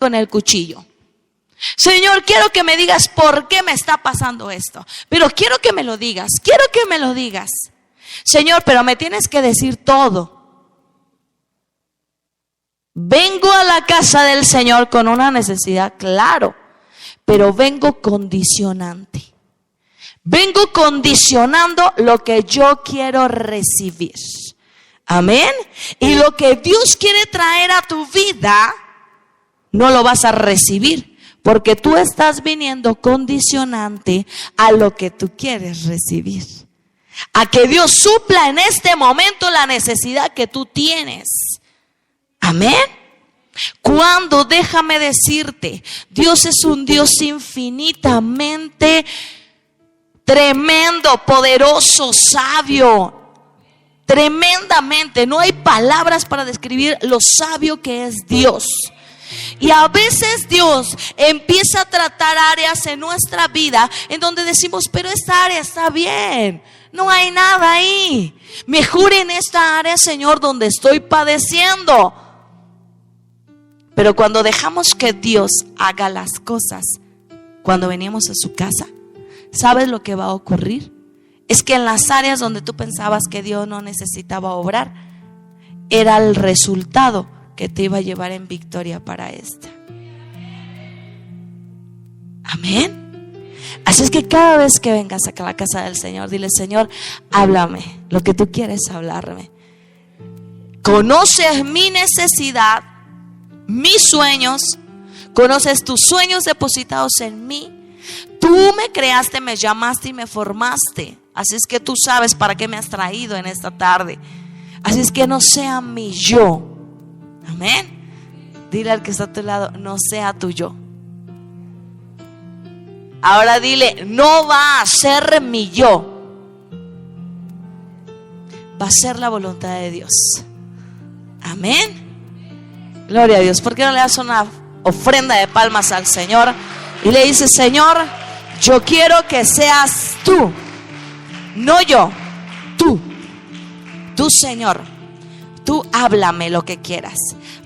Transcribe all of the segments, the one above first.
con el cuchillo. Señor, quiero que me digas por qué me está pasando esto. Pero quiero que me lo digas, quiero que me lo digas. Señor, pero me tienes que decir todo. Vengo a la casa del Señor con una necesidad, claro, pero vengo condicionante. Vengo condicionando lo que yo quiero recibir. Amén. Y lo que Dios quiere traer a tu vida, no lo vas a recibir, porque tú estás viniendo condicionante a lo que tú quieres recibir. A que Dios supla en este momento la necesidad que tú tienes. Amén. Cuando, déjame decirte, Dios es un Dios infinitamente tremendo, poderoso, sabio. Tremendamente, no hay palabras para describir lo sabio que es Dios. Y a veces Dios empieza a tratar áreas en nuestra vida en donde decimos, pero esta área está bien, no hay nada ahí. Mejor en esta área, Señor, donde estoy padeciendo. Pero cuando dejamos que Dios haga las cosas, cuando venimos a su casa, ¿sabes lo que va a ocurrir? Es que en las áreas donde tú pensabas que Dios no necesitaba obrar, era el resultado que te iba a llevar en victoria para esta. Amén. Así es que cada vez que vengas a la casa del Señor, dile: Señor, háblame lo que tú quieres hablarme. Conoces mi necesidad, mis sueños, conoces tus sueños depositados en mí. Tú me creaste, me llamaste y me formaste. Así es que tú sabes para qué me has traído en esta tarde. Así es que no sea mi yo. Amén. Dile al que está a tu lado: no sea tu yo. Ahora dile: no va a ser mi yo, va a ser la voluntad de Dios. Amén. Gloria a Dios. ¿Por qué no le das una ofrenda de palmas al Señor y le dices: Señor, yo quiero que seas tú, no yo, tú, Señor, tú háblame lo que quieras.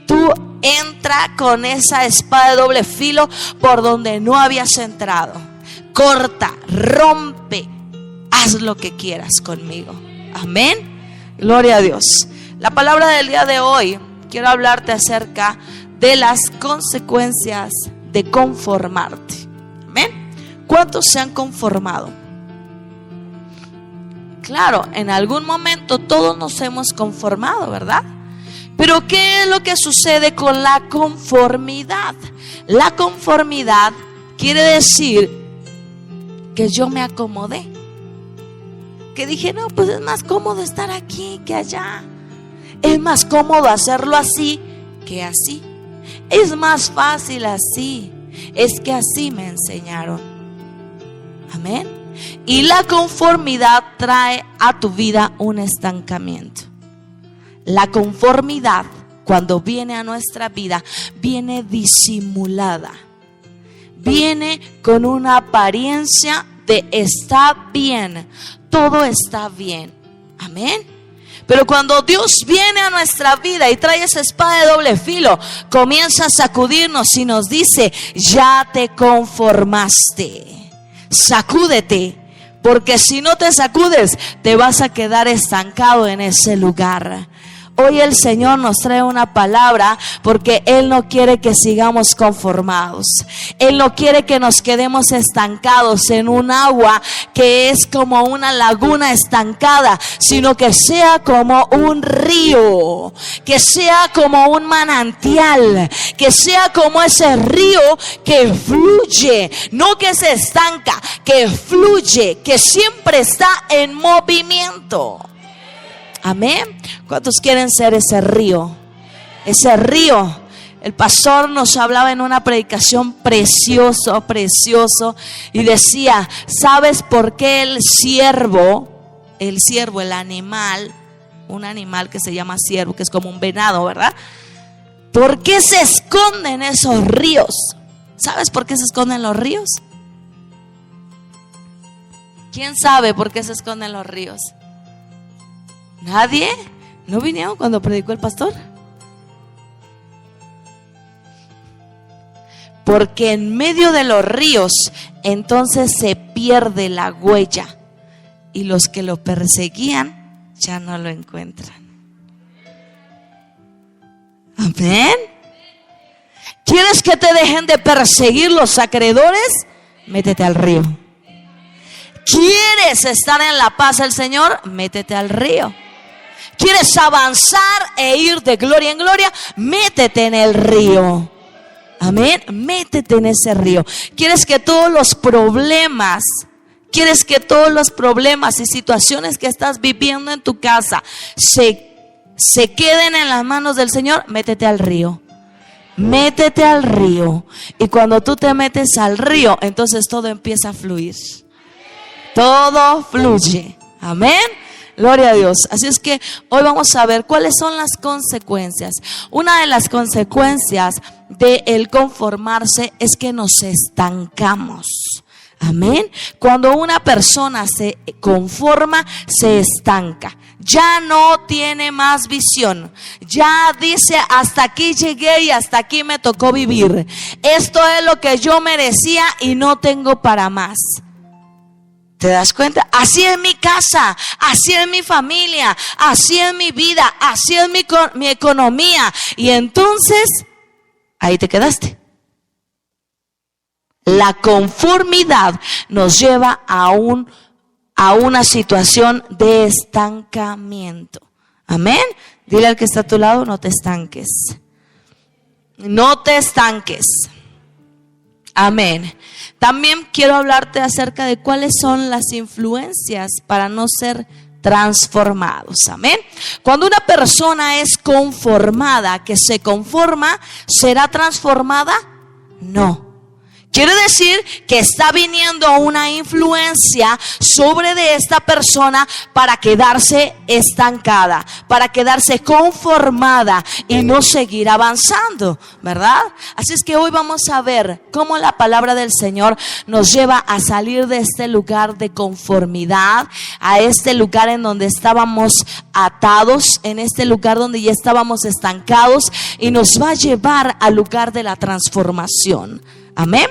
Tú entra con esa espada de doble filo por donde no habías entrado. Corta, rompe, haz lo que quieras conmigo. Amén. Gloria a Dios. La palabra del día de hoy, quiero hablarte acerca de las consecuencias de conformarte. Amén. ¿Cuántos se han conformado? Claro, en algún momento todos nos hemos conformado, ¿verdad? Pero ¿qué es lo que sucede con la conformidad? La conformidad quiere decir que yo me acomodé. Que dije: no, pues es más cómodo estar aquí que allá. Es más cómodo hacerlo así que así. Es más fácil así. Es que así me enseñaron. Amén. Y la conformidad trae a tu vida un estancamiento. La conformidad, cuando viene a nuestra vida, viene disimulada. Viene con una apariencia de está bien, todo está bien. Amén. Pero cuando Dios viene a nuestra vida y trae esa espada de doble filo, comienza a sacudirnos y nos dice: ya te conformaste. Sacúdete, porque si no te sacudes, te vas a quedar estancado en ese lugar. Hoy el Señor nos trae una palabra porque Él no quiere que sigamos conformados. Él no quiere que nos quedemos estancados en un agua que es como una laguna estancada, sino que sea como un río, que sea como un manantial, que sea como ese río que fluye, no que se estanca, que fluye, que siempre está en movimiento. Amén. ¿Cuántos quieren ser ese río? Ese río. El pastor nos hablaba en una predicación precioso, y decía: ¿sabes por qué el ciervo, el animal, un animal que se llama ciervo, que es como un venado, ¿verdad? ¿Por qué se esconden esos ríos? ¿Sabes por qué se esconden los ríos? ¿Quién sabe por qué se esconden los ríos? ¿Nadie? ¿No vinieron cuando predicó el pastor? porque en medio de los ríos entonces se pierde la huella y los que lo perseguían ya no lo encuentran. Amén. ¿Quieres que te dejen de perseguir los acreedores? Métete al río. ¿Quieres estar en la paz del Señor? Métete al río. ¿Quieres avanzar e ir de gloria en gloria? Métete en el río. Amén. Métete en ese río. ¿Quieres que todos los problemas y situaciones que estás viviendo en tu casa se queden en las manos del Señor? Métete al río. Métete al río. Y cuando tú te metes al río, entonces todo empieza a fluir. Todo fluye. Amén. Gloria a Dios. Así es que hoy vamos a ver cuáles son las consecuencias. Una de las consecuencias de el conformarse es que nos estancamos. Amén. Cuando una persona se conforma, se estanca. Ya no tiene más visión. Ya dice, hasta aquí llegué y hasta aquí me tocó vivir. Esto es lo que yo merecía y no tengo para más. ¿Te das cuenta? Así es mi casa, así es mi familia, así es mi vida, así es mi economía. Y entonces, ahí te quedaste. La conformidad nos lleva a una situación de estancamiento. Amén. Dile al que está a tu lado, no te estanques. No te estanques. Amén. También quiero hablarte acerca de cuáles son las influencias para no ser transformados. Amén. Cuando una persona es conformada, que se conforma, ¿será transformada? No. Quiere decir que está viniendo una influencia sobre de esta persona para quedarse estancada, para quedarse conformada y no seguir avanzando, ¿verdad? Así es que hoy vamos a ver cómo la palabra del Señor nos lleva a salir de este lugar de conformidad, a este lugar en donde estábamos atados, en este lugar donde ya estábamos estancados, y nos va a llevar al lugar de la transformación. Amén.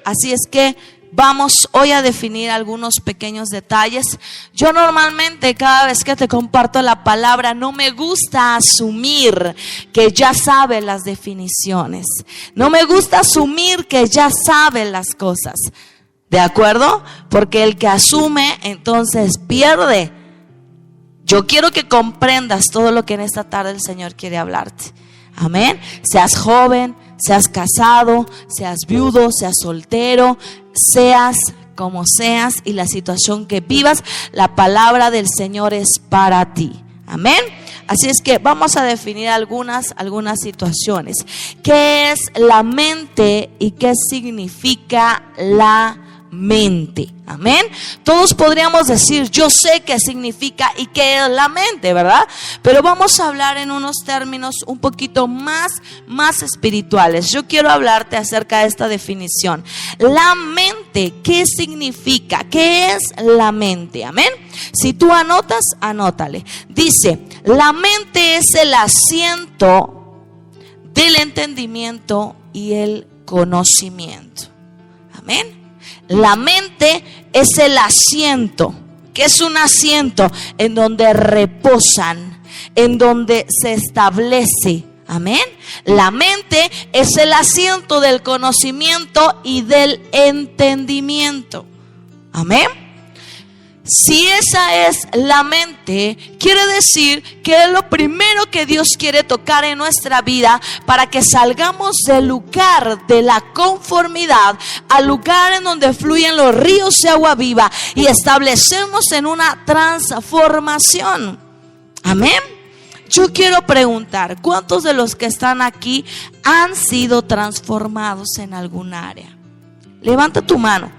Así es que vamos hoy a definir algunos pequeños detalles. Yo normalmente cada vez que te comparto la palabra no me gusta asumir que ya sabe las definiciones. No me gusta asumir que ya sabe las cosas. ¿De acuerdo? Porque el que asume entonces pierde. Yo quiero que comprendas todo lo que en esta tarde el Señor quiere hablarte. Amén. Seas joven, seas casado, seas viudo, seas soltero, seas como seas y la situación que vivas, la palabra del Señor es para ti. Amén. Así es que vamos a definir algunas situaciones. ¿Qué es la mente y qué significa la mente? Amén. Todos podríamos decir, yo sé qué significa y qué es la mente, ¿verdad? Pero vamos a hablar en unos términos un poquito más espirituales. Yo quiero hablarte acerca de esta definición. La mente, ¿qué significa? ¿Qué es la mente? Amén. Si tú anotas, anótale. Dice, la mente es el asiento del entendimiento y el conocimiento. Amén. La mente es el asiento. ¿Qué es un asiento? En donde reposan, en donde se establece. Amén. La mente es el asiento del conocimiento y del entendimiento. Amén. Si esa es la mente, quiere decir que es lo primero que Dios quiere tocar en nuestra vida para que salgamos del lugar de la conformidad al lugar en donde fluyen los ríos de agua viva y establecernos en una transformación. Amén. Yo quiero preguntar, ¿cuántos de los que están aquí han sido transformados en algún área? Levanta tu mano.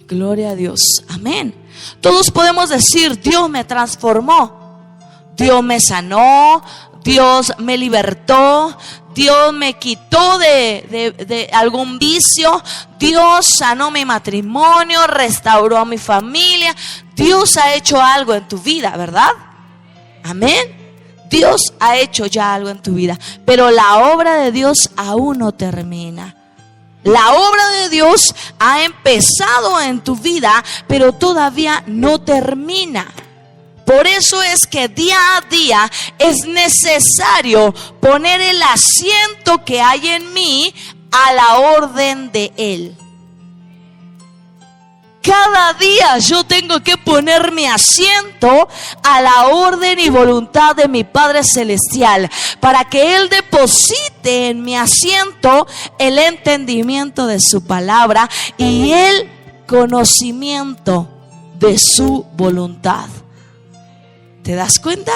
Gloria a Dios. Amén. Todos podemos decir, Dios me transformó, Dios me sanó, Dios me libertó, Dios me quitó de algún vicio, Dios sanó mi matrimonio, restauró a mi familia. Dios ha hecho algo en tu vida, ¿verdad? Amén. Dios ha hecho ya algo en tu vida, pero la obra de Dios aún no termina. La obra de Dios ha empezado en tu vida, pero todavía no termina. Por eso es que día a día es necesario poner el asiento que hay en mí a la orden de Él. Cada día yo tengo que poner mi asiento a la orden y voluntad de mi Padre Celestial, para que Él deposite en mi asiento el entendimiento de su palabra y el conocimiento de su voluntad. ¿Te das cuenta?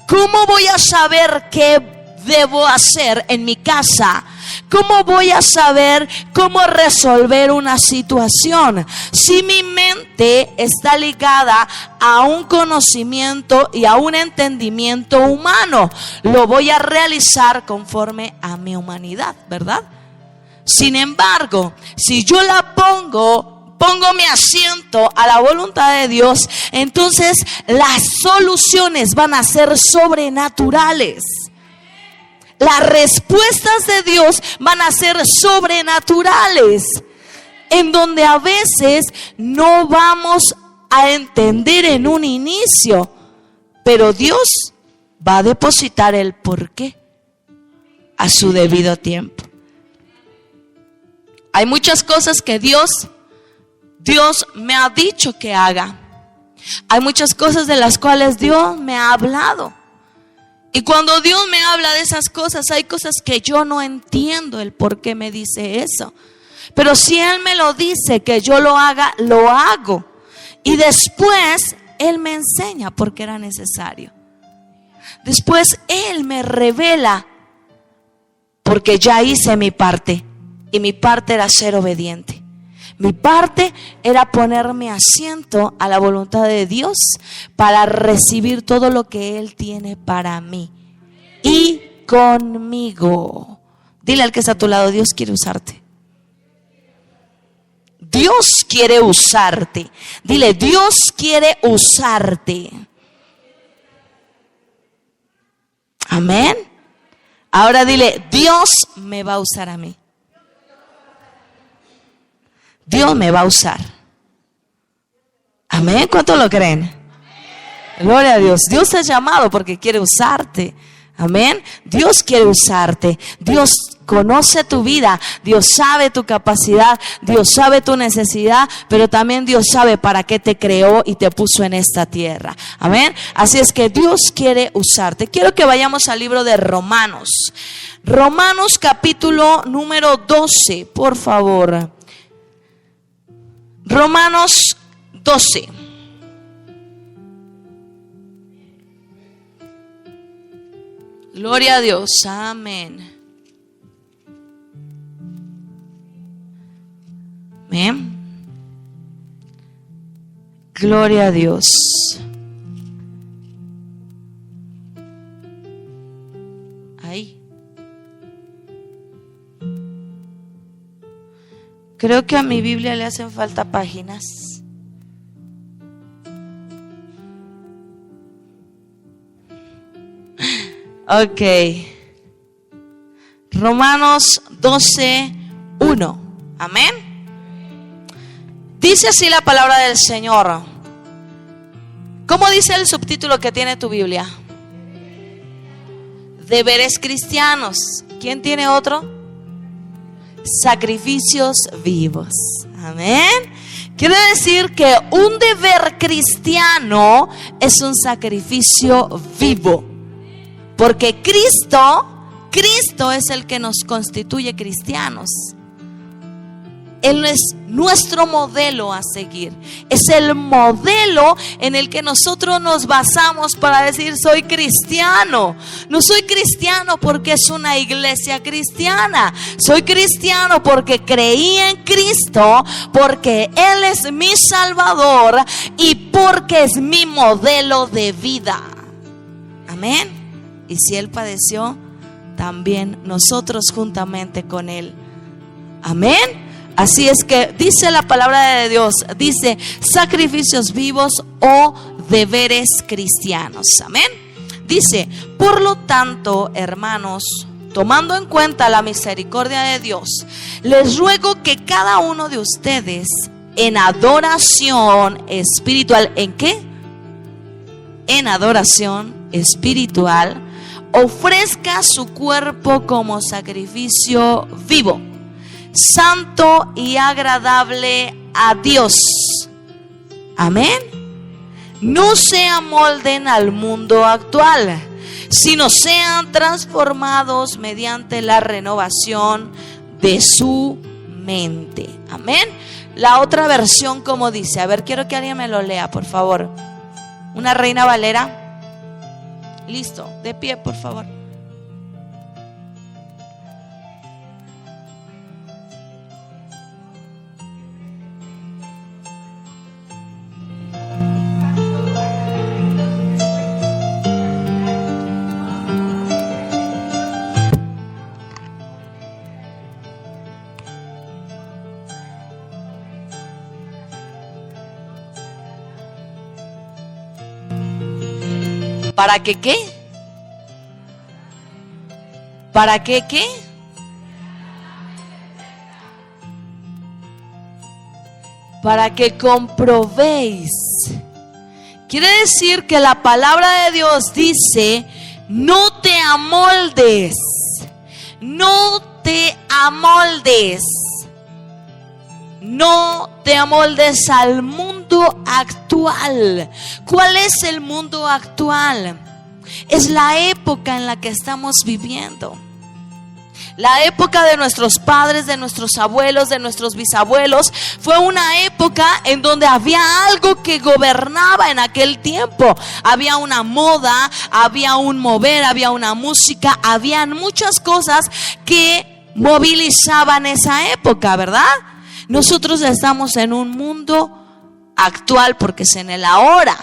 ¿Cómo voy a saber qué debo hacer en mi casa? ¿Cómo voy a saber cómo resolver una situación si mi mente está ligada a un conocimiento y a un entendimiento humano? Lo voy a realizar conforme a mi humanidad, ¿verdad? Sin embargo, si yo pongo mi asiento a la voluntad de Dios, entonces las soluciones van a ser sobrenaturales. Las respuestas de Dios van a ser sobrenaturales, en donde a veces no vamos a entender en un inicio, pero Dios va a depositar el porqué a su debido tiempo. Hay muchas cosas que Dios me ha dicho que haga. Hay muchas cosas de las cuales Dios me ha hablado. Y cuando Dios me habla de esas cosas, hay cosas que yo no entiendo el por qué me dice eso. Pero si Él me lo dice que yo lo haga, lo hago. Y después Él me enseña por qué era necesario. Después Él me revela, porque ya hice mi parte. Y mi parte era ser obediente. Mi parte era poner mi asiento a la voluntad de Dios para recibir todo lo que Él tiene para mí y conmigo. Dile al que está a tu lado: Dios quiere usarte. Dios quiere usarte. Dile: Dios quiere usarte. Amén. Ahora dile: Dios me va a usar a mí. Dios me va a usar. Amén. ¿Cuántos lo creen? Gloria a Dios. Dios te ha llamado porque quiere usarte. Amén. Dios quiere usarte. Dios conoce tu vida. Dios sabe tu capacidad. Dios sabe tu necesidad. Pero también Dios sabe para qué te creó y te puso en esta tierra. Amén. Así es que Dios quiere usarte. Quiero que vayamos al libro de Romanos. Romanos capítulo número 12, por favor. Romanos 12. Gloria a Dios. Amén. Amén. Gloria a Dios. Ahí. Creo que a mi Biblia le hacen falta páginas. Ok. Romanos 12, 1. Amén. Dice así la palabra del Señor. ¿Cómo dice el subtítulo que tiene tu Biblia? Deberes cristianos. ¿Quién tiene otro? Sacrificios vivos. Amén. Quiere decir que un deber cristiano es un sacrificio vivo, porque Cristo es el que nos constituye cristianos. Él es nuestro modelo a seguir. Es el modelo en el que nosotros nos basamos para decir: soy cristiano. No soy cristiano porque es una iglesia cristiana. Soy cristiano porque creí en Cristo, porque Él es mi Salvador y porque es mi modelo de vida. Amén. Y si Él padeció, también nosotros juntamente con Él. Amén. Así es que dice la palabra de Dios, dice sacrificios vivos o deberes cristianos. Amén. Dice: por lo tanto, hermanos, tomando en cuenta la misericordia de Dios, les ruego que cada uno de ustedes en adoración espiritual, ¿en qué? En adoración espiritual, ofrezca su cuerpo como sacrificio vivo, santo y agradable a Dios. Amén. No se amolden al mundo actual, sino sean transformados mediante la renovación de su mente. Amén. La otra versión, como dice, a ver, quiero que alguien me lo lea, por favor. Una Reina Valera. Listo, de pie, por favor. ¿Para qué qué? ¿Para qué qué? Para que comprobéis. Quiere decir que la palabra de Dios dice: no te amoldes, no te amoldes, no te amoldes al mundo actual. ¿Cuál es el mundo actual? Es la época en la que estamos viviendo. La época de nuestros padres, de nuestros abuelos, de nuestros bisabuelos, fue una época en donde había algo que gobernaba en aquel tiempo. Había una moda, había un mover, había una música, habían muchas cosas que movilizaban esa época, ¿verdad? Nosotros estamos en un mundo actual porque es en el ahora.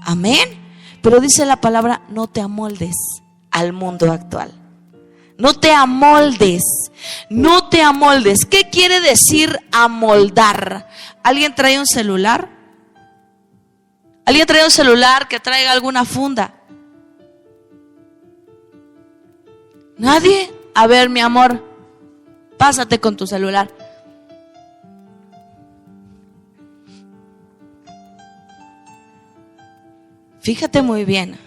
Amén. Pero dice la palabra: no te amoldes al mundo actual. No te amoldes, no te amoldes. ¿Qué quiere decir amoldar? ¿Alguien trae un celular? ¿Alguien trae un celular que traiga alguna funda? ¿Nadie? A ver, mi amor, pásate con tu celular. Fíjate muy bien.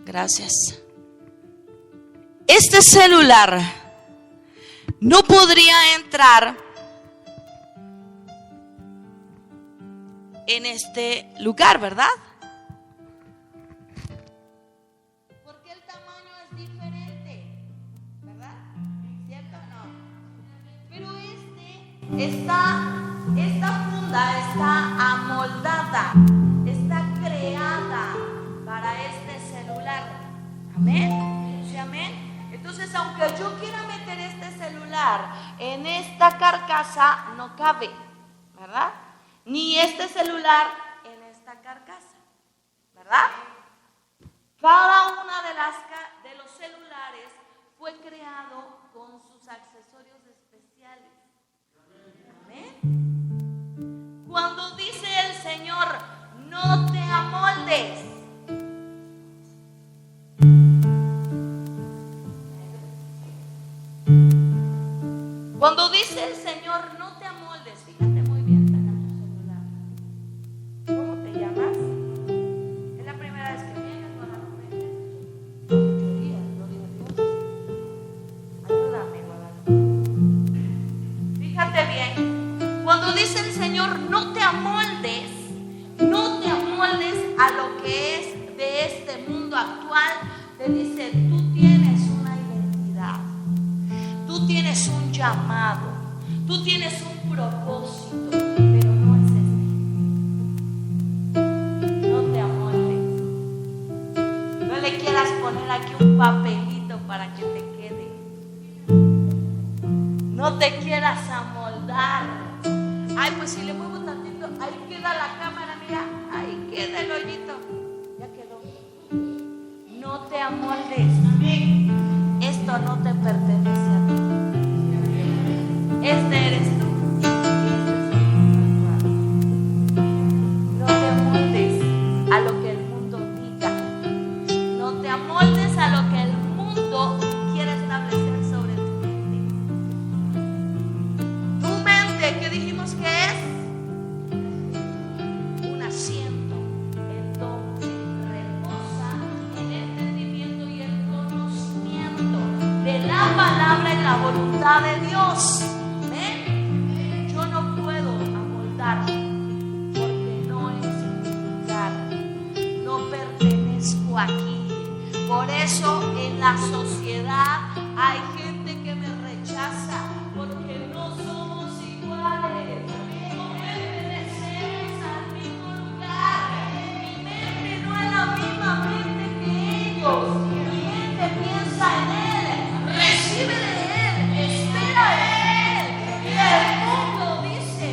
Gracias. Este celular no podría entrar en este lugar, ¿verdad? Porque el tamaño es diferente, ¿verdad? ¿Cierto o no? Pero esta funda está amoldada, está creada para este celular. Amén. ¿Sí, amén? Entonces, aunque yo quiera meter este celular en esta carcasa, no cabe, ¿verdad? Ni este celular en esta carcasa, ¿verdad? Cada una de los celulares fue creado con sus accesorios especiales. Amén. Cuando dice el Señor: no te amoldes, cuando dice el Señor: no te amoldes, fíjate muy bien, tenemos celular. ¿Cómo te llamas? Es la primera vez que vienes, no la aprendes. Muchos días, gloria a Dios. Ayúdame, Guadalupe. Fíjate bien, cuando dice el Señor: no te amoldes, no te amoldes a lo que es de este mundo actual, te dice: tú tienes una identidad. Tú tienes un llamado, tú tienes un propósito, pero no es este. No te amoldes. No le quieras poner aquí un papelito para que te quede. No te quieras amoldar. Ay, pues si le muevo tantito, ahí queda la cámara, mira, ahí queda el hoyito. Ya quedó. No te amoldes. Esto no te pertenece a ti. Este eres tú. No te amoldes a lo que el mundo diga. la voluntad de Dios. ¿Amén? Yo no puedo amoldar porque no es mi lugar, no pertenezco aquí. Por eso en la sociedad hay gente que me rechaza porque no somos iguales, no pertenecemos al mismo lugar. Mi mente no es la misma mente que ellos. Mi mente piensa en Él, recibe de Él, espera de Él. Y el mundo dice: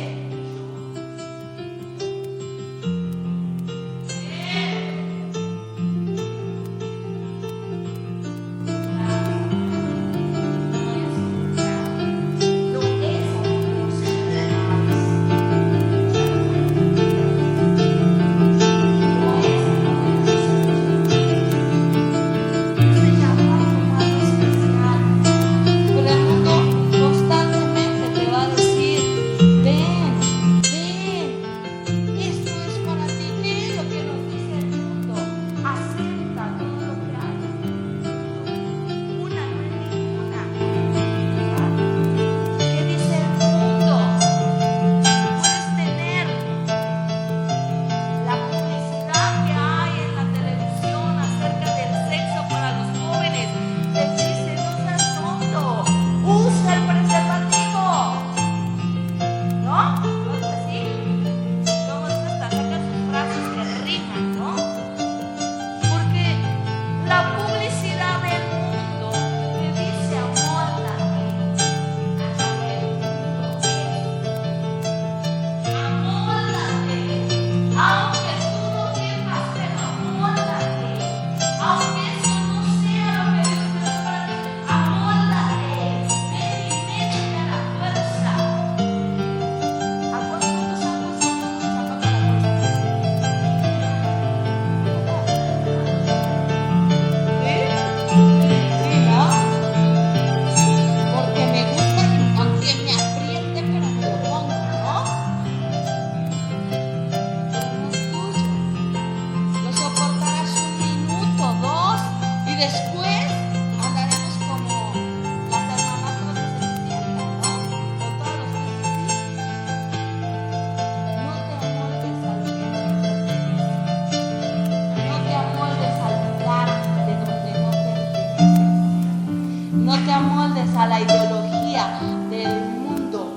a la ideología del mundo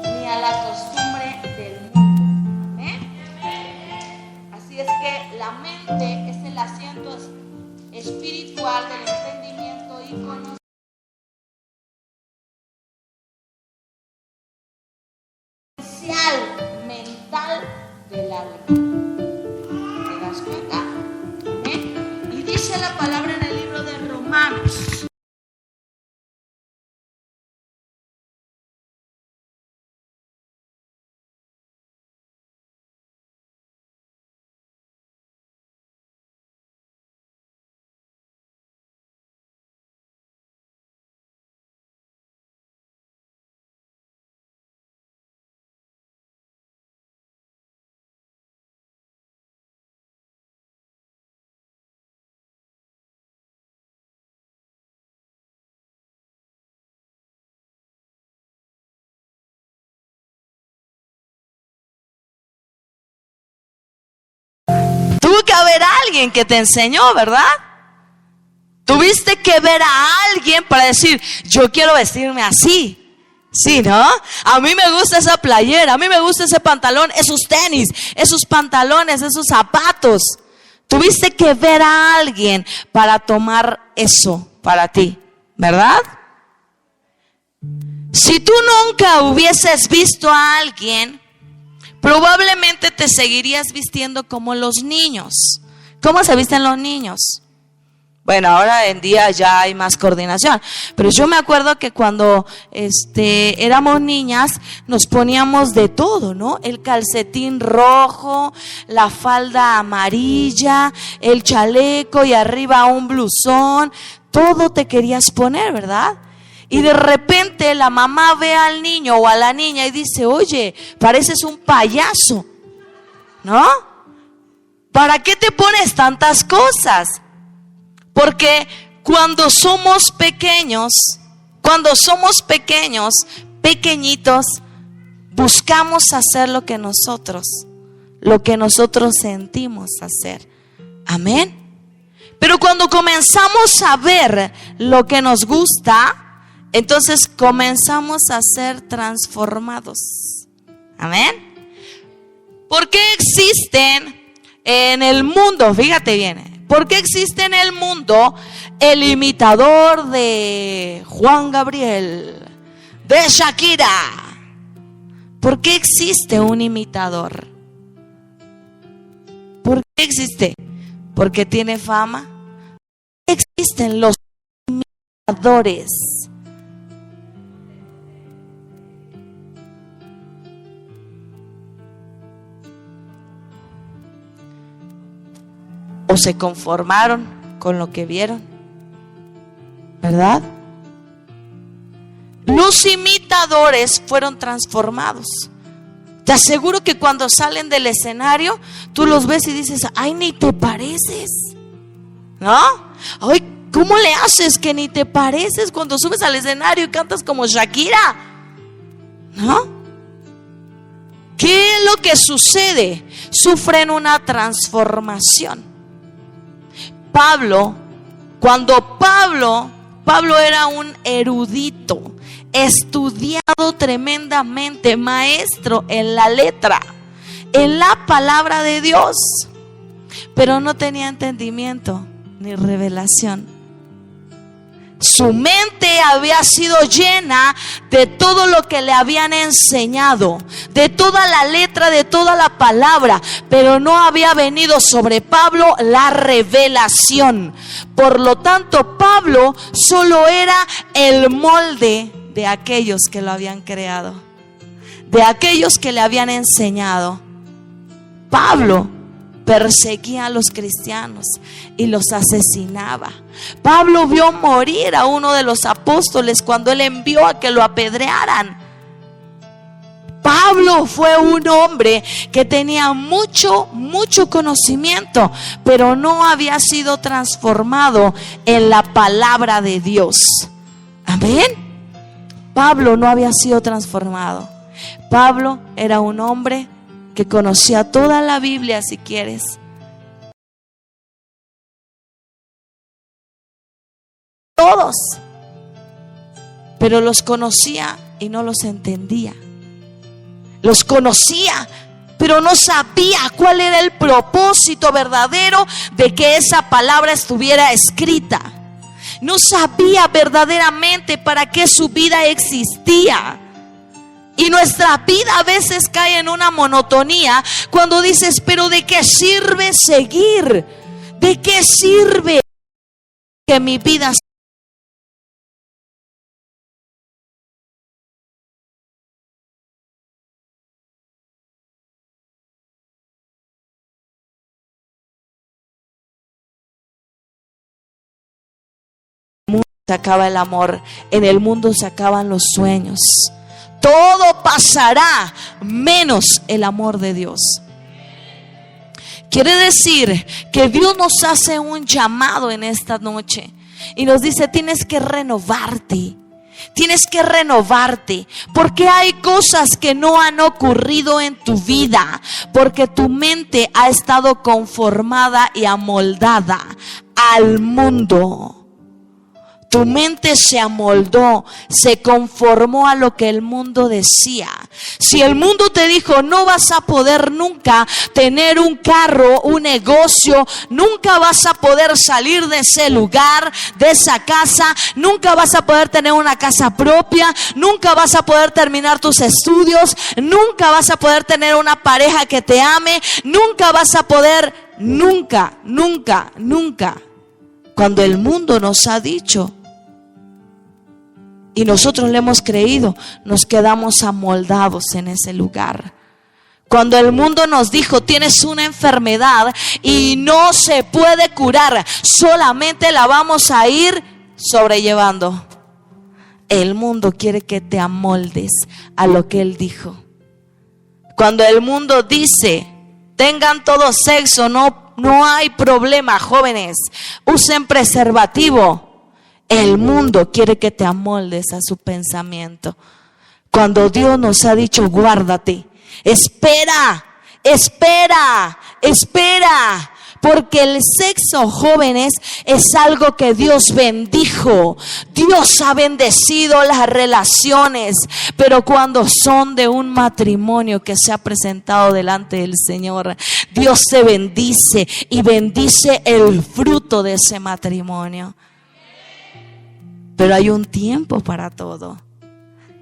ni a la costumbre del mundo. ¿Amén? Así es que la mente es el asiento espiritual del entendimiento y conocimiento mental del alma. ¿Te das cuenta? ¿Amén? Y dice la palabra en el libro de Romanos. Tuvo que haber alguien que te enseñó, ¿verdad? Tuviste que ver a alguien para decir, yo quiero vestirme así. Sí, ¿no? A mí me gusta esa playera, a mí me gusta ese pantalón, esos tenis, esos pantalones, esos zapatos. Tuviste que ver a alguien para tomar eso para ti, ¿verdad? Si tú nunca hubieses visto a alguien, probablemente te seguirías vistiendo como los niños. ¿Cómo se visten los niños? Bueno, ahora en día ya hay más coordinación, pero yo me acuerdo que cuando éramos niñas nos poníamos de todo, ¿no? El calcetín rojo, la falda amarilla, el chaleco y arriba un blusón, todo te querías poner, ¿verdad? Y de repente la mamá ve al niño o a la niña y dice, oye, pareces un payaso, ¿no? ¿Para qué te pones tantas cosas? Porque cuando somos pequeños, Cuando somos pequeños, pequeñitos, buscamos hacer lo que nosotros sentimos hacer. Amén. Pero cuando comenzamos a ver lo que nos gusta, entonces comenzamos a ser transformados. Amén. ¿Por qué existen en el mundo? Fíjate bien. ¿Por qué existe en el mundo el imitador de Juan Gabriel, de Shakira? ¿Por qué existe un imitador? ¿Por qué existe? Porque tiene fama. Existen los imitadores. O se conformaron con lo que vieron, ¿verdad? Los imitadores fueron transformados. Te aseguro que cuando salen del escenario, tú los ves y dices, ay, ni te pareces, ¿no? Ay, ¿cómo le haces que ni te pareces cuando subes al escenario y cantas como Shakira? ¿No? ¿Qué es lo que sucede? Sufren una transformación. Cuando Pablo era un erudito, estudiado tremendamente, maestro en la letra, en la palabra de Dios, pero no tenía entendimiento ni revelación. Su mente había sido llena de todo lo que le habían enseñado, de toda la letra, de toda la palabra, pero no había venido sobre Pablo la revelación. Por lo tanto, Pablo solo era el molde de aquellos que lo habían creado, de aquellos que le habían enseñado. Pablo perseguía a los cristianos y los asesinaba. Pablo vio morir a uno de los apóstoles cuando él envió a que lo apedrearan. Pablo fue un hombre que tenía mucho conocimiento, pero no había sido transformado en la palabra de Dios. Amén. Pablo no había sido transformado. Pablo era un hombre que conocía toda la Biblia, si quieres. Todos. Pero los conocía y no los entendía. Los conocía, pero no sabía cuál era el propósito verdadero de que esa palabra estuviera escrita. No sabía verdaderamente para qué su vida existía. Y nuestra vida a veces cae en una monotonía cuando dices, pero ¿de qué sirve seguir? ¿De qué sirve que mi vida se acaba el amor, en el mundo se acaban los sueños? Todo pasará menos el amor de Dios. Quiere decir que Dios nos hace un llamado en esta noche y nos dice, tienes que renovarte. Tienes que renovarte, porque hay cosas que no han ocurrido en tu vida, porque tu mente ha estado conformada y amoldada al mundo. Tu mente se amoldó, se conformó a lo que el mundo decía. Si el mundo te dijo, no vas a poder nunca tener un carro, un negocio, nunca vas a poder salir de ese lugar, de esa casa, nunca vas a poder tener una casa propia, nunca vas a poder terminar tus estudios, nunca vas a poder tener una pareja que te ame, nunca vas a poder, nunca. Cuando el mundo nos ha dicho y nosotros le hemos creído, nos quedamos amoldados en ese lugar. Cuando el mundo nos dijo, tienes una enfermedad y no se puede curar, solamente la vamos a ir sobrellevando. El mundo quiere que te amoldes a lo que él dijo. Cuando el mundo dice, tengan todo sexo, no hay problema, jóvenes, usen preservativo. El mundo quiere que te amoldes a su pensamiento. Cuando Dios nos ha dicho, guárdate, espera, porque el sexo, jóvenes, es algo que Dios bendijo. Dios ha bendecido las relaciones, pero cuando son de un matrimonio que se ha presentado delante del Señor, Dios se bendice y bendice el fruto de ese matrimonio. Pero hay un tiempo para todo.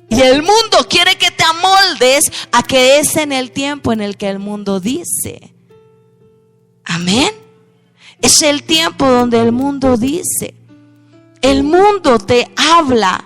Y el mundo quiere que te amoldes a que es en el tiempo en el que el mundo dice. Amén. Es el tiempo donde el mundo dice. El mundo te habla